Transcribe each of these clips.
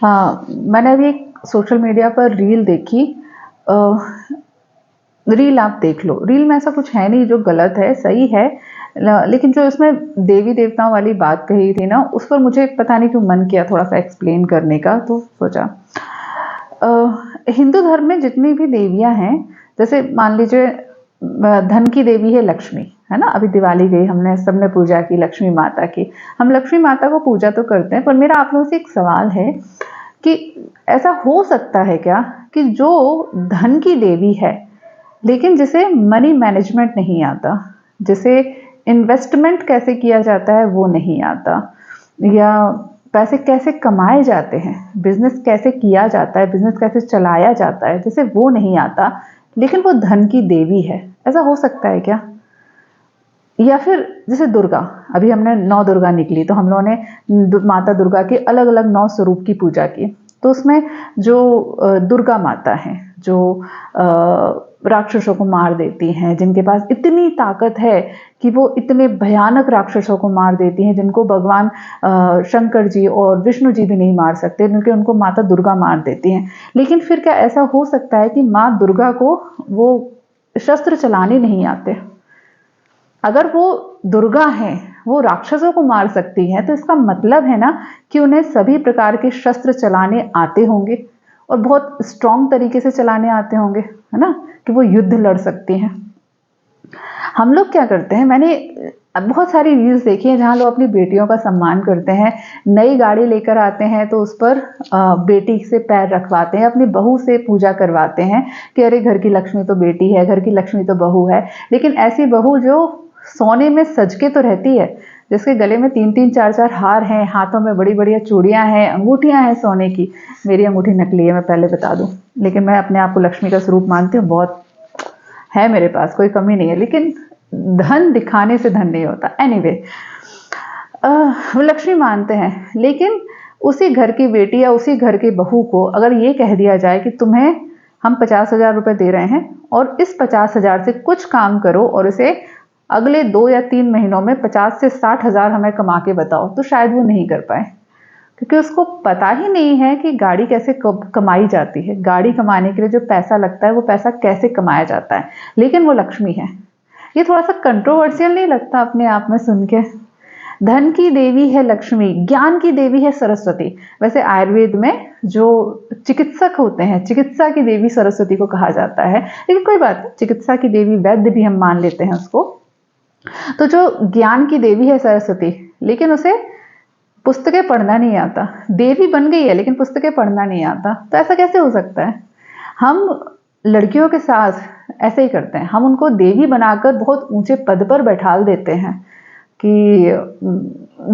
हाँ, मैंने अभी एक सोशल मीडिया पर रील देखी। अ, रील आप देख लो, रील में ऐसा कुछ है नहीं जो गलत है, सही है। लेकिन जो इसमें देवी देवताओं वाली बात कही थी ना, उस पर मुझे पता नहीं क्यों मन किया थोड़ा सा एक्सप्लेन करने का, तो सोचा। हिंदू धर्म में जितनी भी देवियां हैं, जैसे मान लीजिए धन की देवी है लक्ष्मी, है ना। अभी दिवाली गई, हमने सबने पूजा की लक्ष्मी माता की। हम लक्ष्मी माता को पूजा तो करते हैं, पर मेरा आप लोगों से एक सवाल है कि ऐसा हो सकता है क्या कि जो धन की देवी है, लेकिन जिसे मनी मैनेजमेंट नहीं आता, जिसे इन्वेस्टमेंट कैसे किया जाता है वो नहीं आता, या पैसे कैसे कमाए जाते हैं, बिजनेस कैसे किया जाता है, बिजनेस कैसे चलाया जाता है, जैसे वो नहीं आता, लेकिन वो धन की देवी है, ऐसा हो सकता है क्या? या फिर जैसे दुर्गा, अभी हमने नौ दुर्गा निकली, तो हम लोगों ने माता दुर्गा के अलग अलग 9 स्वरूप की पूजा की। तो उसमें जो दुर्गा माता है, जो राक्षसों को मार देती हैं, जिनके पास इतनी ताकत है कि वो इतने भयानक राक्षसों को मार देती हैं, जिनको भगवान शंकर जी और विष्णु जी भी नहीं मार सकते, क्योंकि उनको माता दुर्गा मार देती हैं। लेकिन फिर क्या ऐसा हो सकता है कि माँ दुर्गा को वो शस्त्र चलाने नहीं आते? अगर वो दुर्गा हैं, वो राक्षसों को मार सकती हैं, तो इसका मतलब है ना कि उन्हें सभी प्रकार के शस्त्र चलाने आते होंगे, और बहुत स्ट्रॉन्ग तरीके से चलाने आते होंगे, है ना, कि वो युद्ध लड़ सकती हैं। हम लोग क्या करते हैं, मैंने बहुत सारी रील्स देखी हैं जहाँ लोग अपनी बेटियों का सम्मान करते हैं। नई गाड़ी लेकर आते हैं तो उस पर बेटी से पैर रखवाते हैं, अपनी बहू से पूजा करवाते हैं कि अरे घर की लक्ष्मी तो बेटी है, घर की लक्ष्मी तो बहू है। लेकिन ऐसी बहू जो सोने में सज के तो रहती है, जिसके गले में 3-3 4-4 हार हैं, हाथों में बड़ी बड़ी चूड़ियां हैं, अंगूठियां हैं सोने की। मेरी अंगूठी नकली है, मैं पहले बता दूं, लेकिन मैं अपने आप को लक्ष्मी का स्वरूप मानती हूँ, बहुत है मेरे पास, कोई कमी नहीं है। लेकिन धन दिखाने से धन नहीं होता। एनीवे, वो लक्ष्मी मानते हैं, लेकिन उसी घर की बेटी या उसी घर की बहू को अगर ये कह दिया जाए कि तुम्हें हम 50,000 रुपये दे रहे हैं और इस 50,000 से कुछ काम करो और इसे अगले 2 या 3 महीनों में 50 से 60,000 हमें कमा के बताओ, तो शायद वो नहीं कर पाए, क्योंकि उसको पता ही नहीं है कि गाड़ी कैसे कमाई जाती है, गाड़ी कमाने के लिए जो पैसा लगता है वो पैसा कैसे कमाया जाता है। लेकिन वो लक्ष्मी है। ये थोड़ा सा कंट्रोवर्शियल नहीं लगता अपने आप में सुन के? धन की देवी है लक्ष्मी, ज्ञान की देवी है सरस्वती। वैसे आयुर्वेद में जो चिकित्सक होते हैं, चिकित्सा की देवी सरस्वती को कहा जाता है, लेकिन कोई बात नहीं, चिकित्सा की देवी वैद्य भी हम मान लेते हैं उसको। तो जो ज्ञान की देवी है सरस्वती, लेकिन उसे पुस्तकें पढ़ना नहीं आता, देवी बन गई है लेकिन पुस्तकें पढ़ना नहीं आता, तो ऐसा कैसे हो सकता है? हम लड़कियों के साथ ऐसे ही करते हैं, हम उनको देवी बनाकर बहुत ऊंचे पद पर बैठाल देते हैं कि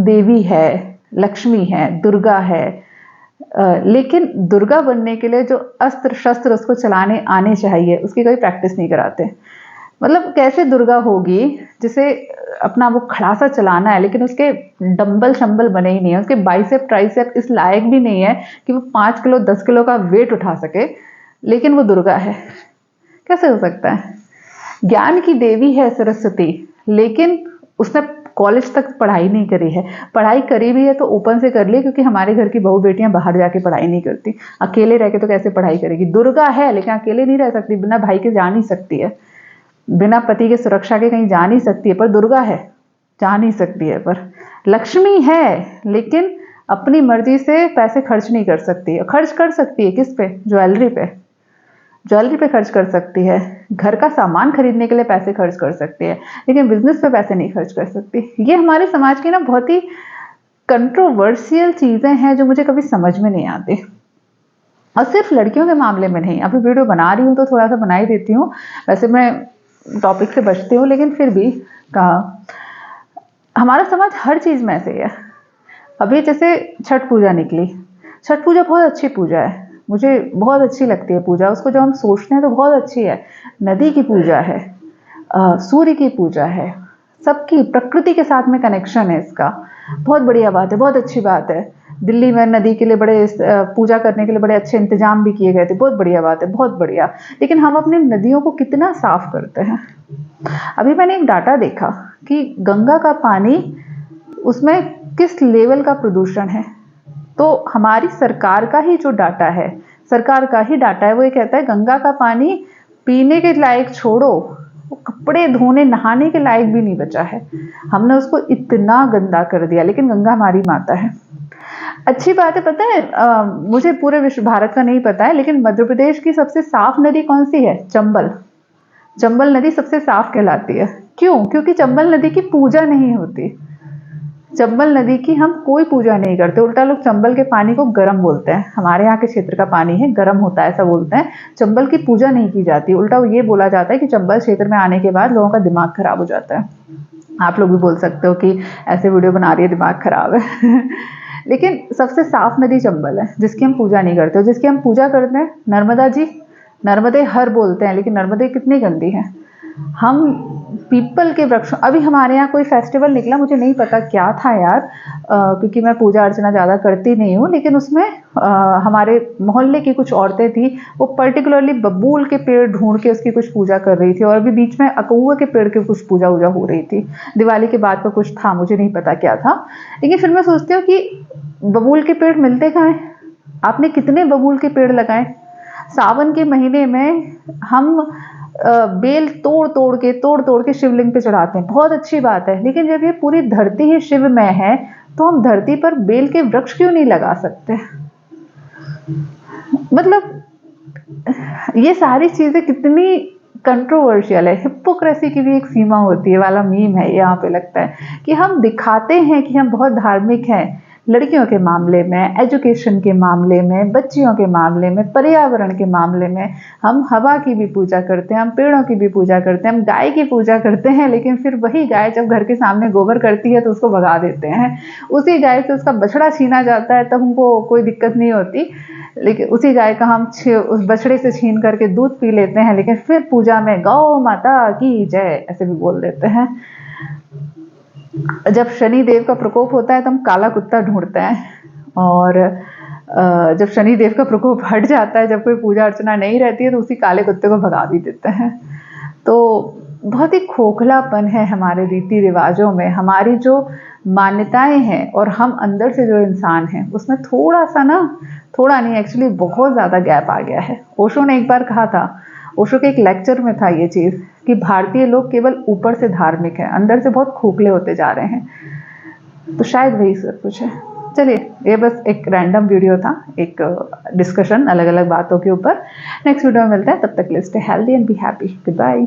देवी है, लक्ष्मी है, दुर्गा है। लेकिन दुर्गा बनने के लिए जो अस्त्र शस्त्र उसको चलाने आने चाहिए, उसकी कोई प्रैक्टिस नहीं कराते। मतलब कैसे दुर्गा होगी जिसे अपना वो खड़ासा चलाना है, लेकिन उसके डंबल शंबल बने ही नहीं है, उसके बाइसेप ट्राइसेप इस लायक भी नहीं है कि वो 5 किलो 10 किलो का वेट उठा सके, लेकिन वो दुर्गा है। कैसे हो सकता है? ज्ञान की देवी है सरस्वती, लेकिन उसने कॉलेज तक पढ़ाई नहीं करी है। पढ़ाई करी भी है तो ओपन से कर ली, क्योंकि हमारे घर की बहू बेटियां बाहर जाके पढ़ाई नहीं करती, अकेले रह के तो कैसे पढ़ाई करेगी? दुर्गा है लेकिन अकेले नहीं रह सकती, बिना भाई के जा नहीं सकती है, बिना पति के सुरक्षा के कहीं जा नहीं सकती है, पर दुर्गा है, जा नहीं सकती है। पर लक्ष्मी है, लेकिन अपनी मर्जी से पैसे खर्च नहीं कर सकती है। खर्च कर सकती है किस पे? ज्वेलरी पे, ज्वेलरी पे खर्च कर सकती है, घर का सामान खरीदने के लिए पैसे खर्च कर सकती है, लेकिन बिजनेस पे पैसे नहीं खर्च कर सकती। ये हमारे समाज की ना बहुत ही कंट्रोवर्शियल चीजें हैं जो मुझे कभी समझ में नहीं आती। और सिर्फ लड़कियों के मामले में नहीं, अभी वीडियो बना रही हूँ तो थोड़ा सा बना ही देती हूँ, वैसे मैं टॉपिक से बचती हूँ, लेकिन फिर भी कहा, हमारा समाज हर चीज में ऐसे ही है। अभी जैसे छठ पूजा निकली, छठ पूजा बहुत अच्छी पूजा है, मुझे बहुत अच्छी लगती है पूजा, उसको जब हम सोचते हैं तो बहुत अच्छी है। नदी की पूजा है, सूर्य की पूजा है, सबकी प्रकृति के साथ में कनेक्शन है इसका, बहुत बढ़िया बात है, बहुत अच्छी बात है। दिल्ली में नदी के लिए बड़े पूजा करने के लिए बड़े अच्छे इंतजाम भी किए गए थे, बहुत बढ़िया बात है, बहुत बढ़िया। लेकिन हम अपने नदियों को कितना साफ करते हैं? अभी मैंने एक डाटा देखा कि गंगा का पानी, उसमें किस लेवल का प्रदूषण है। तो हमारी सरकार का ही जो डाटा है, सरकार का ही डाटा है, वो ये कहता है गंगा का पानी पीने के लायक छोड़ो, वो कपड़े धोने नहाने के लायक भी नहीं बचा है। हमने उसको इतना गंदा कर दिया, लेकिन गंगा हमारी माता है। अच्छी बात है, पता है मुझे पूरे विश्व भारत का नहीं पता है, लेकिन मध्य प्रदेश की सबसे साफ नदी कौन सी है? चंबल। चंबल नदी सबसे साफ कहलाती है। क्यों? क्योंकि चंबल नदी की पूजा नहीं होती। चंबल नदी की हम कोई पूजा नहीं करते, उल्टा लोग चंबल के पानी को गर्म बोलते हैं। हमारे यहाँ के क्षेत्र का पानी है, गर्म होता है ऐसा बोलते हैं। चंबल की पूजा नहीं की जाती, उल्टा ये बोला जाता है कि चंबल क्षेत्र में आने के बाद लोगों का दिमाग खराब हो जाता है। आप लोग भी बोल सकते हो कि ऐसे वीडियो बना रही है, दिमाग खराब है लेकिन सबसे साफ नदी चंबल है, जिसकी हम पूजा नहीं करते। जिसकी हम पूजा करते हैं नर्मदा जी, नर्मदे हर बोलते हैं, लेकिन नर्मदे कितनी गंदी है। हम पीपल के वृक्ष, अभी हमारे यहाँ कोई फेस्टिवल निकला, मुझे नहीं पता क्या था यार, क्योंकि मैं पूजा अर्चना ज़्यादा करती नहीं हूँ, लेकिन उसमें हमारे मोहल्ले की कुछ औरतें थी, वो पर्टिकुलरली बबूल के पेड़ ढूंढ के उसकी कुछ पूजा कर रही थी, और अभी बीच में अकउआ के पेड़ की कुछ पूजा वूजा हो रही थी। दिवाली के बाद का कुछ था, मुझे नहीं पता क्या था, लेकिन फिर मैं सोचती हूँ कि बबूल के पेड़ मिलते कहाँ हैं? आपने कितने बबूल के पेड़ लगाए? सावन के महीने में हम बेल तोड़ तोड़ के शिवलिंग पे चढ़ाते हैं, बहुत अच्छी बात है, लेकिन जब ये पूरी धरती ही शिवमय है, तो हम धरती पर बेल के वृक्ष क्यों नहीं लगा सकते? मतलब ये सारी चीजें कितनी कंट्रोवर्शियल है। हिपोक्रेसी की भी एक सीमा होती है वाला मीम है यहाँ पे, लगता है कि हम दिखाते हैं कि हम बहुत धार्मिक हैं, लड़कियों के मामले में, एजुकेशन के मामले में, बच्चियों के मामले में, पर्यावरण के मामले में हम हवा की भी पूजा करते हैं, हम पेड़ों की भी पूजा करते हैं, हम गाय की पूजा करते हैं, लेकिन फिर वही गाय जब घर के सामने गोबर करती है तो उसको भगा देते हैं। उसी गाय से उसका बछड़ा छीना जाता है तब हमको कोई दिक्कत नहीं होती, लेकिन उसी गाय का हम उस बछड़े से छीन करके दूध पी लेते हैं, लेकिन फिर पूजा में गौ माता की जय ऐसे भी बोल देते हैं। जब शनि देव का प्रकोप होता है तो हम काला कुत्ता ढूंढते हैं, और जब शनि देव का प्रकोप हट जाता है, जब कोई पूजा अर्चना नहीं रहती है, तो उसी काले कुत्ते को भगा भी देते हैं। तो बहुत ही खोखलापन है हमारे रीति रिवाजों में, हमारी जो मान्यताएं हैं और हम अंदर से जो इंसान हैं उसमें थोड़ा सा ना, थोड़ा नहीं एक्चुअली बहुत ज़्यादा गैप आ गया है। ओशो ने एक बार कहा था, ओशो के एक लेक्चर में था ये चीज़, कि भारतीय लोग केवल ऊपर से धार्मिक हैं, अंदर से बहुत खोखले होते जा रहे हैं। तो शायद वही सब कुछ है। चलिए, ये बस एक रैंडम वीडियो था, एक डिस्कशन अलग अलग बातों के ऊपर। नेक्स्ट वीडियो में मिलते हैं, तब तक के लिए stay healthy and be happy. Good bye.